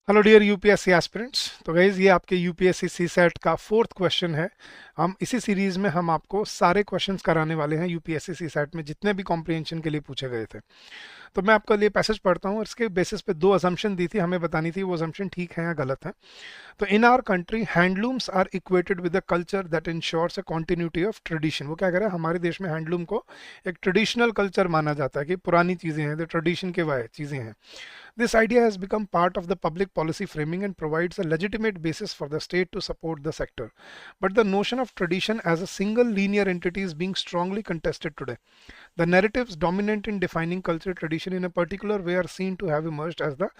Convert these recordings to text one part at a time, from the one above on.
Hello dear UPSC aspirants. तो guys ये आपके यूपीएससी सी सेट का फोर्थ क्वेश्चन है। हम इसी सीरीज में हम आपको सारे क्वेश्चंस कराने वाले हैं यूपीएससी सी सेट में जितने भी कॉम्प्रिहेंशन के लिए पूछे गए थे। तो मैं आपके लिए पैसेज पढ़ता हूँ और इसके बेसिस पे दो असम्पशन दी थी, हमें बतानी थी वो असम्पशन ठीक है या गलत है। तो in our country handlooms are equated with a culture that ensures a continuity of tradition. वो क्या कह रहा है, हमारे देश में हैंडलूम को एक ट्रेडिशनल कल्चर माना जाता है कि पुरानी चीज़ें हैं, जो ट्रेडिशन के वाय चीज़ें हैं। This idea has become part of the public policy framing and provides a legitimate basis for the state to support the sector. But the notion of tradition as a single linear entity is being strongly contested today. The narratives dominant in defining cultural tradition in a particular way are seen to have emerged as the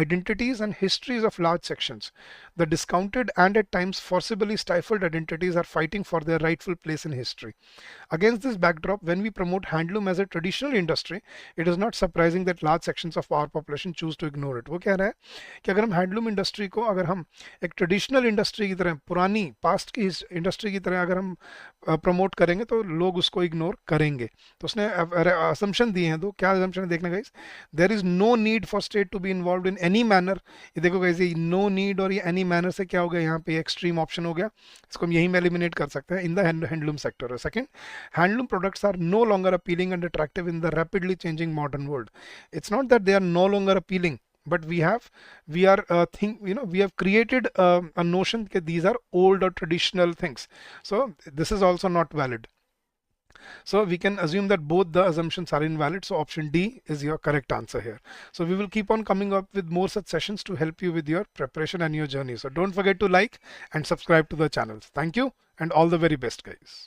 identities and histories of large sections. The discounted and at times forcibly stifled identities are fighting for their rightful place in history. Against this backdrop, when we promote handloom as a traditional industry, it is not surprising that large sections of our population choose to ignore it. वो कह रहा है कि अगर हम handloom industry को अगर हम एक ट्रेडिशनल इंडस्ट्री की तरह, पुरानी पास्ट की इंडस्ट्री की तरह अगर हम प्रमोट करेंगे तो लोग उसको इग्नोर करेंगे। तो उसने असम्पशन दिए हैं दो। क्या असम्पशन है देखना guys. There is no need for state to be involve in any manner. ये देखो गाइस, ये नो नीड और ये एनी मैनर से क्या हो गया, यहाँ पे एक्सट्रीम ऑप्शन हो गया, इसको हम यहीं में एलिमिनेट कर सकते हैं in the handloom sector. Second, handloom products are no longer appealing and attractive in the rapidly changing modern world. It's not that they are no longer appealing, but we are we have created a notion that these are old or traditional things. So this is also not valid. So we can assume that both the assumptions are invalid. So option D is your correct answer here. So we will keep on coming up with more such sessions to help you with your preparation and your journey. So don't forget to like and subscribe to the channels. Thank you and all the very best, guys.